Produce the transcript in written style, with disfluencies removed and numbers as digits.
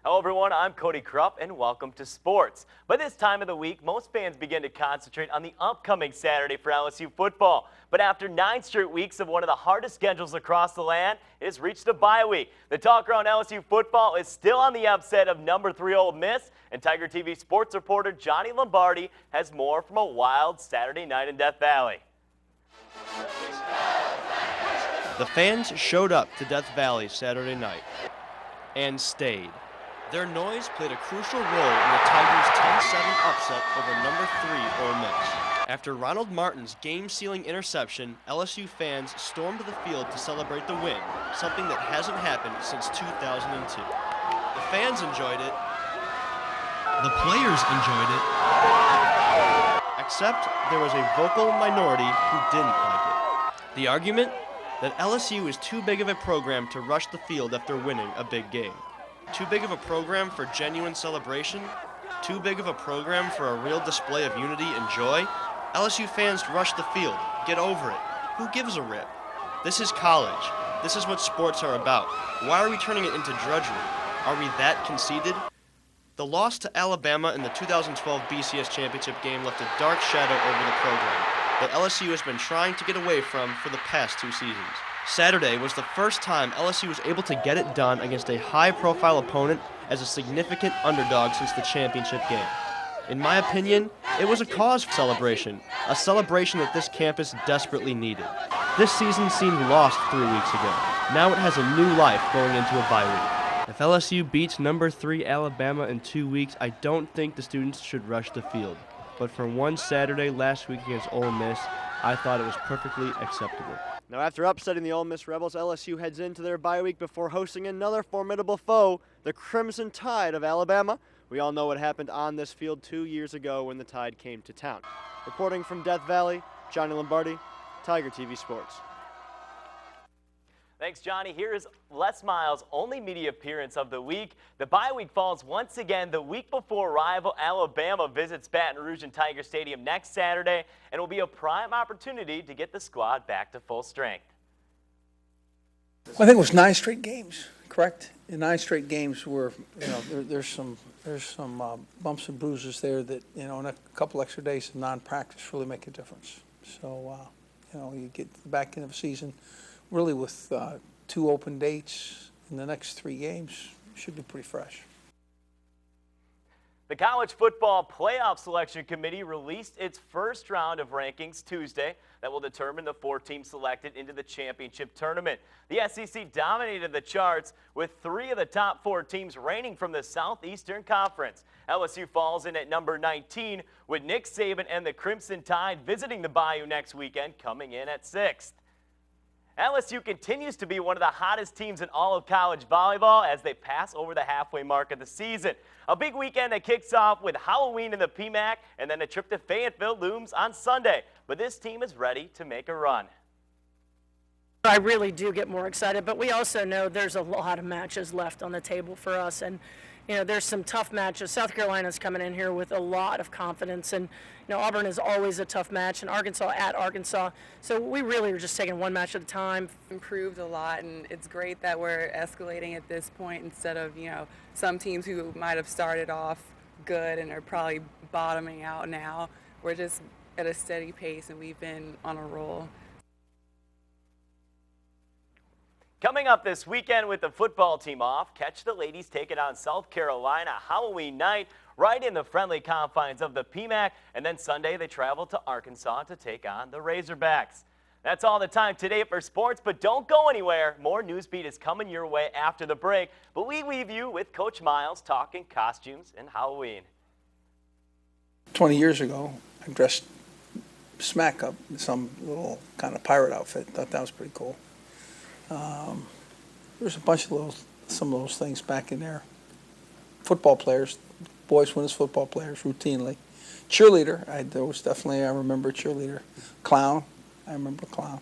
Hello everyone, I'm Cody Krupp and welcome to sports. By this time of the week, most fans begin to concentrate on the upcoming Saturday for LSU football. But after 9 straight weeks of one of the hardest schedules across the land, it has reached a bye week. The talk around LSU football is still on the upset of number 3 Ole Miss, and Tiger TV sports reporter Johnny Lombardi has more from a wild Saturday night in Death Valley. The fans showed up to Death Valley Saturday night and stayed. Their noise played a crucial role in the Tigers' 10-7 upset over number 3 Ole Miss. After Ronald Martin's game-sealing interception, LSU fans stormed the field to celebrate the win, something that hasn't happened since 2002. The fans enjoyed it. The players enjoyed it. Except there was a vocal minority who didn't like it. The argument? That LSU is too big of a program to rush the field after winning a big game. Too big of a program for genuine celebration? Too big of a program for a real display of unity and joy? LSU fans rush the field. Get over it. Who gives a rip? This is college. This is what sports are about. Why are we turning it into drudgery? Are we that conceited? The loss to Alabama in the 2012 BCS championship game left a dark shadow over the program that LSU has been trying to get away from for the past 2 seasons. Saturday was the first time LSU was able to get it done against a high-profile opponent as a significant underdog since the championship game. In my opinion, it was a cause for celebration, a celebration that this campus desperately needed. This season seemed lost 3 weeks ago. Now it has a new life going into a bye week. If LSU beats number 3 Alabama in 2 weeks, I don't think the students should rush the field. But for one Saturday last week against Ole Miss, I thought it was perfectly acceptable. Now, after upsetting the Ole Miss Rebels, LSU heads into their bye week before hosting another formidable foe, the Crimson Tide of Alabama. We all know what happened on this field 2 years ago when the Tide came to town. Reporting from Death Valley, Johnny Lombardi, Tiger TV Sports. Thanks, Johnny. Here is Les Miles' only media appearance of the week. The bye week falls once again the week before rival Alabama visits Baton Rouge and Tiger Stadium next Saturday, and will be a prime opportunity to get the squad back to full strength. Well, I think it was 9 straight games, correct? In 9 straight games where, there's some bumps and bruises there that, and a couple extra days of non-practice really make a difference. So, you get to the back end of the season, really with 2 open dates in the next 3 games, should be pretty fresh. The College Football Playoff Selection Committee released its first round of rankings Tuesday that will determine the 4 teams selected into the championship tournament. The SEC dominated the charts with 3 of the top 4 teams reigning from the Southeastern Conference. LSU falls in at number 19 with Nick Saban and the Crimson Tide visiting the Bayou next weekend, coming in at 6th. LSU continues to be one of the hottest teams in all of college volleyball as they pass over the halfway mark of the season. A big weekend that kicks off with Halloween in the PMAC, and then a trip to Fayetteville looms on Sunday. But this team is ready to make a run. I really do get more excited, but we also know there's a lot of matches left on the table for us, and there's some tough matches. South Carolina's coming in here with a lot of confidence, and Auburn is always a tough match, and Arkansas at Arkansas. So we really are just taking one match at a time. Improved a lot, and it's great that we're escalating at this point instead of some teams who might have started off good and are probably bottoming out now. We're just at a steady pace, and we've been on a roll. Coming up this weekend with the football team off, catch the ladies taking on South Carolina Halloween night right in the friendly confines of the PMAC, and then Sunday they travel to Arkansas to take on the Razorbacks. That's all the time today for sports, but don't go anywhere. More Newsbeat is coming your way after the break, but we leave you with Coach Miles talking costumes and Halloween. 20 years ago, I dressed smack up in some little kind of pirate outfit. Thought that was pretty cool. There's a bunch of some of those things back in there. Football players, boys win as football players routinely. Cheerleader, I remember cheerleader. Clown, I remember clown.